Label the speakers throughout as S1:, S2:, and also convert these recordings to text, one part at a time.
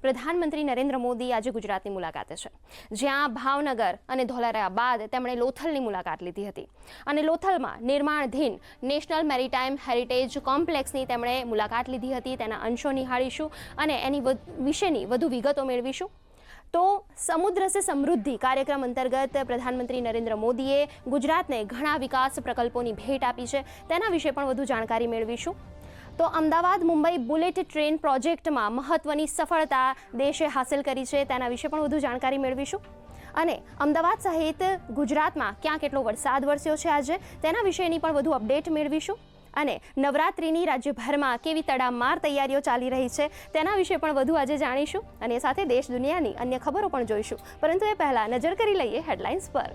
S1: પ્રધાનમંત્રી નરેન્દ્ર મોદી આજે ગુજરાતની મુલાકાતે છે, જ્યાં ભાવનગર અને ધોલારા બાદ તેમણે લોથલની મુલાકાત લીધી હતી અને લોથલમાં નિર્માણાધીન નેશનલ મેરીટાઈમ હેરિટેજ કોમ્પ્લેક્સની તેમણે મુલાકાત લીધી હતી। તેના અંશો નિહાળીશું અને એની વિશેની વધુ વિગતો મેળવીશું। તો સમુદ્ર સે સમૃદ્ધિ કાર્યક્રમ અંતર્ગત પ્રધાનમંત્રી નરેન્દ્ર મોદીએ ગુજરાતને ઘણા વિકાસ પ્રકલ્પોની ભેટ આપી છે, તેના વિશે પણ વધુ જાણકારી મેળવીશું। તો અમદાવાદ મુંબઈ બુલેટ ટ્રેન પ્રોજેક્ટમાં મહત્વની સફળતા દેશે હાંસલ કરી છે, તેના વિશે પણ વધુ જાણકારી મેળવીશું અને અમદાવાદ સહિત ગુજરાતમાં ક્યાં કેટલો વરસાદ વરસ્યો છે આજે, તેના વિશેની પણ વધુ અપડેટ મેળવીશું અને નવરાત્રિની રાજ્યભરમાં કેવી તડામાર તૈયારીઓ ચાલી રહી છે તેના વિશે પણ વધુ આજે જાણીશું અને સાથે દેશ દુનિયાની અન્ય ખબરો પણ જોઈશું। પરંતુ એ પહેલા નજર કરી લઈએ હેડલાઇન્સ પર।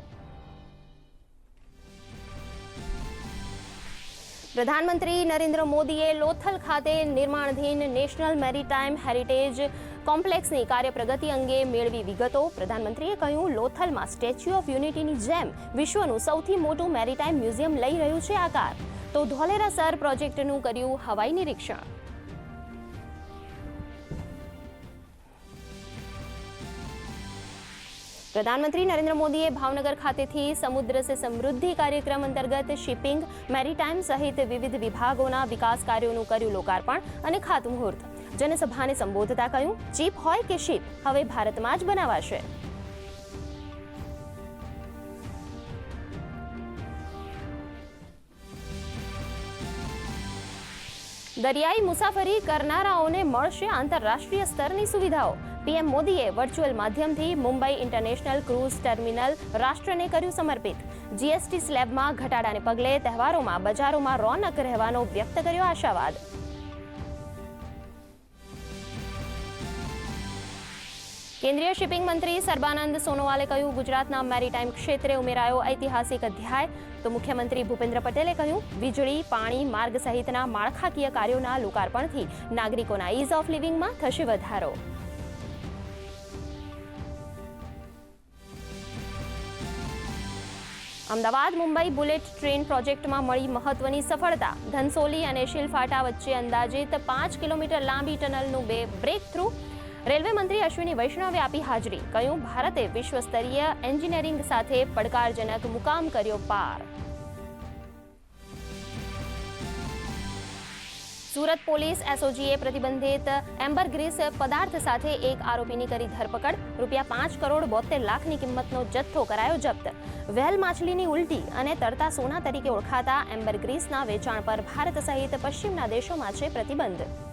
S1: પ્રધાનમંત્રી નરેન્દ્ર મોદીએ લોથલ ખાતે નિર્માણાધીન નેશનલ મેરીટાઈમ હેરિટેજ કોમ્પ્લેક્સની કાર્યપ્રગતિ અંગે મેળવી વિગતો। પ્રધાનમંત્રીએ કહ્યું, લોથલમાં સ્ટેચ્યુ ઓફ યુનિટીની જેમ વિશ્વનું સૌથી મોટું મેરીટાઈમ મ્યુઝિયમ લઈ રહ્યું છે આકાર। તો ધોલેરા સર પ્રોજેક્ટનું કર્યું હવાઈ નિરીક્ષણ। પ્રધાનમંત્રી નરેન્દ્ર મોદીએ ભાવનગર ખાતેથી સમુદ્ર સે સમૃદ્ધિ કાર્યક્રમ અંતર્ગત શિપિંગ, મેરીટાઈમ સહિત વિવિધ વિભાગોના વિકાસ કાર્યોનું કર્યું લોકાર્પણ અને ખાતમુહૂર્ત। જનસભાને સંબોધતા કહ્યું, ચીપ હોય કે શિપ, હવે ભારતમાં જ બનાવાશે। દરિયાઈ મુસાફરી કરનારાઓને મળશે આંતરરાષ્ટ્રીય સ્તરની સુવિધાઓ। પીએમ મોદીએ વર્ચ્યુઅલ માધ્યમથી મુંબઈ ઇન્ટરનેશનલ ક્રૂઝ ટર્મિનલ રાષ્ટ્રને કર્યું સમર્પિત। જીએસટી સ્લેબમાં ઘટાડાને પગલે તહેવારોમાં બજારોમાં રોનક રહેવાનો વ્યક્ત કર્યો આશાવાદ। કેન્દ્રીય શિપિંગ મંત્રી સર્બાનંદ સોનોવાલે કહ્યું, ગુજરાતના મેરીટાઈમ ક્ષેત્રે ઉમેરાયો ઐતિહાસિક અધ્યાય। તો મુખ્યમંત્રી ભૂપેન્દ્ર પટેલે કહ્યું, વીજળી, પાણી, માર્ગ સહિતના માળખાકીય કાર્યોના લોકાર્પણથી નાગરિકોના ઇઝ ઓફ લિવિંગમાં થશે વધારો। અમદાવાદ મુંબઈ બુલેટ ટ્રેન પ્રોજેક્ટમાં મળી મહત્વની સફળતા। ધનસોલી અને શિલફાટા વચ્ચે અંદાજિત 5 કિલોમીટર લાંબી ટનલનું બ્રેક થ્રુ। રેલવે મંત્રી અશ્વિની વૈષ્ણવે આપી હાજરી, કહ્યું, ભારતે વિશ્વસ્તરીય એન્જિનિયરિંગ સાથે પડકારજનક મુકામ કર્યો પાર। સુરત પોલીસ એસઓજીએ પ્રતિબંધિત એમ્બરગ્રીસ પદાર્થ સાથે એક આરોપીની કરી ધરપકડ। ₹5 કરોડ 72 લાખની કિંમતનો જથ્થો કરાયો જપ્ત। વ્હેલ માછલીની ઉલટી અને તરતા સોના તરીકે ઓળખાતા એમ્બરગ્રીસના વેચાણ પર ભારત સહિત પશ્ચિમના દેશોમાં છે પ્રતિબંધ।